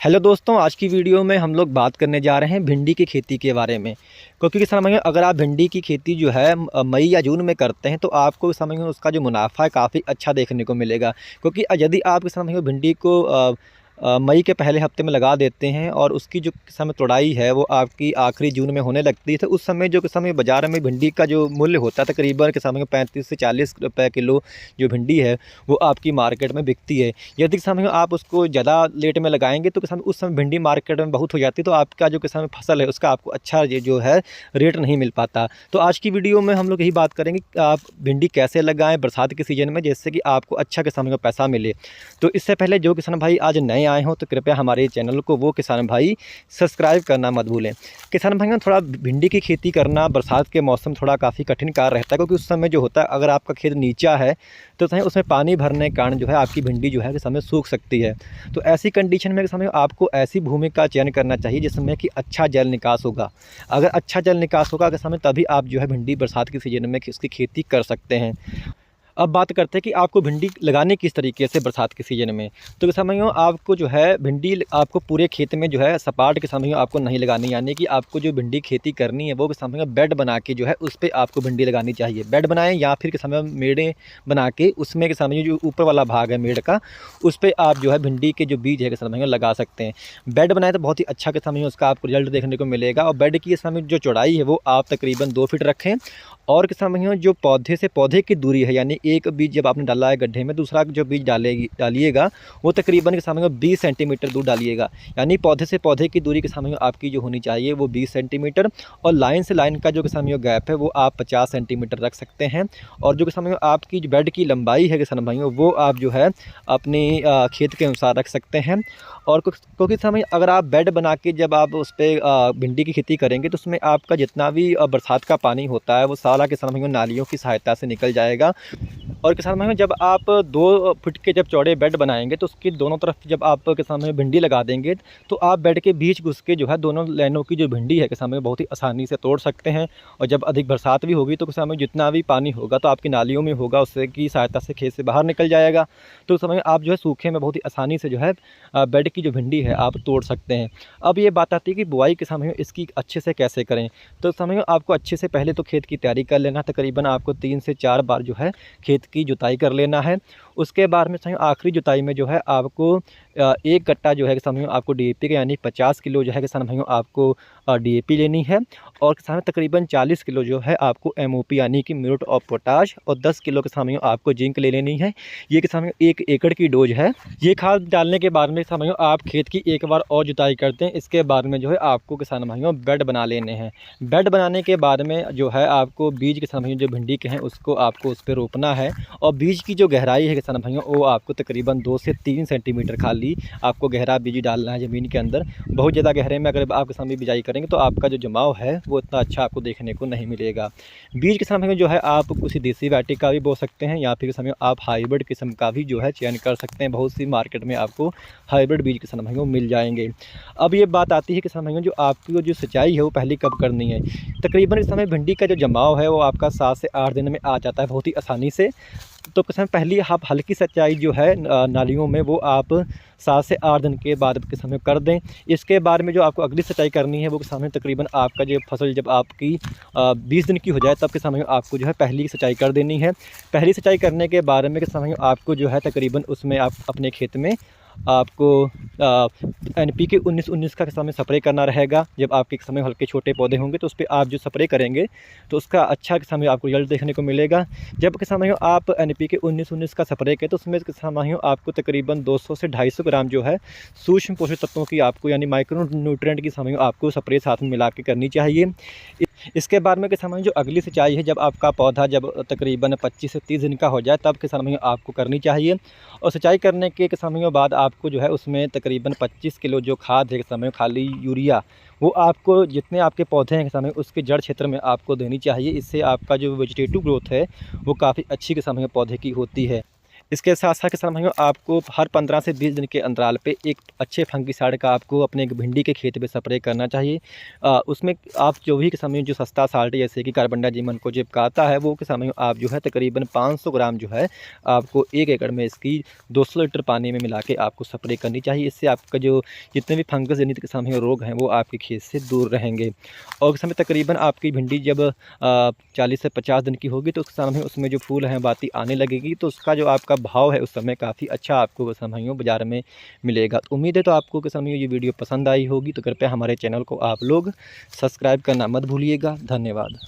Hello दोस्तों, आज की वीडियो में हम लोग बात करने जा रहे हैं भिंडी की खेती के बारे में। क्योंकि किसान भाइयों, अगर आप भिंडी की खेती जो है मई या जून में करते हैं तो आपको किसान भाइयों उसका जो मुनाफा है काफ़ी अच्छा देखने को मिलेगा। क्योंकि यदि आप किसान भाइयों भिंडी को मई के पहले हफ्ते में लगा देते हैं और उसकी जो किसान में तुड़ाई है वो आपकी आखिरी जून में होने लगती है, तो उस समय जो किसान भाइयों बाज़ार में भिंडी का जो मूल्य होता है तकरीबन किसान भाइयों 35 से 40 रुपये किलो जो भिंडी है वो आपकी मार्केट में बिकती है। यदि किसान भाइयों आप उसको ज़्यादा लेट में लगाएंगे तो किसान उस समय भिंडी मार्केट में बहुत हो जाती है, तो आपका जो किसान फसल है उसका आपको अच्छा ये जो है रेट नहीं मिल पाता। तो आज की वीडियो में हम लोग यही बात करेंगे कि आप भिंडी कैसे लगाएं बरसात के सीज़न में, जिससे कि आपको अच्छा किसान भाइयों पैसा मिले। तो इससे पहले जो किसान भाई आज नए आए हों तो कृपया हमारे चैनल को वो किसान भाई सब्सक्राइब करना मत भूलें। किसान भाइयों, थोड़ा भिंडी की खेती करना बरसात के मौसम थोड़ा काफ़ी कठिन कार्य रहता है, क्योंकि उस समय जो होता है अगर आपका खेत नीचा है तो उसमें पानी भरने के कारण जो है आपकी भिंडी जो है किसान में सूख सकती है। तो ऐसी कंडीशन में किसान भाइयों आपको ऐसी भूमि का चयन करना चाहिए जिसमें कि अच्छा जल निकास होगा। अगर अच्छा जल निकास होगा किसान में, तभी आप जो है भिंडी बरसात के सीजन में उसकी खेती कर सकते हैं। अब बात करते हैं कि आपको भिंडी लगानी किस तरीके से बरसात के सीज़न में। तो किसान भाइयों, आपको जो है भिंडी आपको पूरे खेत में जो है सपाट किसान भाइयों आपको नहीं लगानी, यानी कि आपको जो भिंडी खेती करनी है वो किसान भाइयों बेड बना के जो है उस पर आपको भिंडी लगानी चाहिए। बेड बनाएं या फिर किसान भाइयों मेड़ें बना के उसमें किसान भाइयों जो ऊपर वाला भाग है मेड़ का, उस पर आप जो है भिंडी के जो बीज है किसान भाइयों लगा सकते हैं। बेड बनाए तो बहुत ही अच्छा किसान भाइयों उसका आपको रिजल्ट देखने को मिलेगा। और बेड की किसान भाइयों जो चौड़ाई है वो आप तकरीबन 2 फीट रखें। और किसान भाइयों जो पौधे से पौधे की दूरी है, यानी एक बीज जब आपने डाला है गड्ढे में, दूसरा जो बीज डालिएगा वो तकरीबन किसान भाइयों 20 सेंटीमीटर दूर डालिएगा। यानी पौधे से पौधे की दूरी किसान भाइयों आपकी जो होनी चाहिए वो 20 सेंटीमीटर, और लाइन से लाइन का जो किसान भाइयों गैप है वो आप 50 सेंटीमीटर रख सकते हैं। और जो किसान भाइयों आपकी जो बेड की लंबाई है किसान भाइयों वो आप जो है अपनी खेत के अनुसार रख सकते हैं। और क्योंकि समय अगर आप बेड बना के जब आप उस पर भिंडी की खेती करेंगे तो उसमें आपका जितना भी बरसात का पानी होता है वो सारा किसान भाइयों नालियों की सहायता से निकल जाएगा। और किसान भाइयों जब आप 2 फुट के जब चौड़े बेड बनाएंगे तो उसकी दोनों तरफ जब आप किसान भाइयों भिंडी लगा देंगे तो आप बेड के बीच घुस के जो है दोनों लाइनों की जो भिंडी है किसान भाइयों बहुत ही आसानी से तोड़ सकते हैं। और जब अधिक बरसात भी होगी तो किसान भाइयों जितना भी पानी होगा तो आपकी नालियों में होगा, उससे की सहायता से खेत से बाहर निकल जाएगा। तो समय आप जो है सूखे में बहुत ही आसानी से जो है बेड की जो भिंडी है आप तोड़ सकते हैं। अब ये बात आती है कि बुआई के समय इसकी अच्छे से कैसे करें। तो समय आपको अच्छे से पहले तो खेत की तैयारी कर लेना, तकरीबन आपको 3 से 4 बार जो है खेत की जुताई कर लेना है। उसके बाद में समय आखिरी जुताई में जो है आपको एक कट्टा जो है किसान भाइयों आपको डीएपी का यानी 50 किलो जो है किसान भाइयों आपको डीएपी लेनी है। और किसान तकरीबन 40 किलो जो है आपको एमओपी यानी कि म्यूरेट ऑफ पोटाश, और 10 किलो किसान भाइयों आपको जिंक ले लेनी है। ये किसान भाइयों 1 एकड़ की डोज है। ये खाद डालने के बाद में किसान भाइयों आप खेत की एक बार और जुताई करते हैं। इसके बाद में जो है आपको किसान भाइयों बेड बना लेने हैं। बेड बनाने के बाद में जो है आपको बीज किसान भाइयों जो भिंडी के हैं उसको आपको उस पर रोपना है। और बीज की जो गहराई है किसान भाइयों वो आपको तकरीबन 2 से 3 सेंटीमीटर खाली आपको गहरा बीज डालना है ज़मीन के अंदर। बहुत ज़्यादा गहरे में अगर आप किसान भी बिजाई करेंगे तो आपका जो जमाव है वो इतना अच्छा आपको देखने को नहीं मिलेगा। बीज किसान भाइयों जो है आप किसी देसी वैरायटी का भी बो सकते हैं, या फिर किसान भाइयों आप हाइब्रिड किस्म का भी जो है चयन कर सकते हैं। बहुत सी मार्केट में आपको हाइब्रिड बीज किसान भाइयों मिल जाएंगे। अब ये बात आती है किसान भाइयों जो आपकी जो सिंचाई है वो पहले कब करनी है। तकरीबन इस समय भिंडी का जो जमाव है वो आपका 7 से 8 दिन में आ जाता है बहुत ही आसानी से। तो किसान पहली आप हल्की सिंचाई जो है नालियों में वो आप 7 से 8 दिन के बाद किसान में कर दें। इसके बाद में जो आपको अगली सिंचाई करनी है वो किसान में तकरीबन आपका जो फसल जब आपकी 20 दिन की हो जाए तब किसान में आपको जो है पहली सिंचाई कर देनी है। पहली सिंचाई करने के बाद में किसान में आपको जो है तकरीबन उसमें आप अपने खेत में आपको NPK 19-19 का किसान में स्प्रे करना रहेगा। जब आपके समय हल्के छोटे पौधे होंगे तो उस पर आप जो स्प्रे करेंगे तो उसका अच्छा किसान में आपको रिजल्ट देखने को मिलेगा। जब किसान भाइयों आप NPK 19-19 का स्प्रे करें तो उसमें किसान भाइयों आपको तकरीबन 200 से 250 ग्राम जो है सूक्ष्म पोषक तत्वों की आपको यानी माइक्रो न्यूट्रिएंट की किसान भाइयों आपको स्प्रे साथ में मिला के करनी चाहिए। इसके बाद में किसान भाइयों जो अगली सिंचाई है जब आपका पौधा जब तकरीबन 25 से 30 दिन का हो जाए तब किसान भाइयों आपको करनी चाहिए। और सिंचाई करने के किसान भाइयों बाद आपको जो है उसमें तकरीबन 25 किलो जो खाद है किसान भाइयों खाली यूरिया वो आपको जितने आपके पौधे हैं किसान भाइयों उसके जड़ क्षेत्र में आपको देनी चाहिए। इससे आपका जो वेजिटेटिव ग्रोथ है वो काफ़ी अच्छी किसान भाइयों पौधे की होती है। इसके साथ साथ किसान भाइयों आपको हर 15 से 20 दिन के अंतराल पे एक अच्छे फंगिसाइड का आपको अपने भिंडी के खेत पे स्प्रे करना चाहिए। उसमें आप जो भी किसान भाइयों जो सस्ता साल्ट जैसे कि कार्बनडाजिम को चिपकाता है वो किसान भाइयों आप जो है तकरीबन 500 ग्राम जो है आपको 1 एकड़ में इसकी 200 लीटर पानी में मिला के आपको स्प्रे करनी चाहिए। इससे आपका जो जितने भी फंगस जनित किसान भाइयों रोग हैं वो आपके खेत से दूर रहेंगे। और समय तकरीबन आपकी भिंडी जब 40 से 50 दिन की होगी तो किसान भाइयों उसमें जो फूल हैं बाती आने लगेगी, तो उसका जो आपका भाव है उस समय काफ़ी अच्छा आपको किसान भाइयों बाज़ार में मिलेगा। तो उम्मीद है तो आपको किसान भाइयों ये वीडियो पसंद आई होगी, तो कृपया हमारे चैनल को आप लोग सब्सक्राइब करना मत भूलिएगा। धन्यवाद।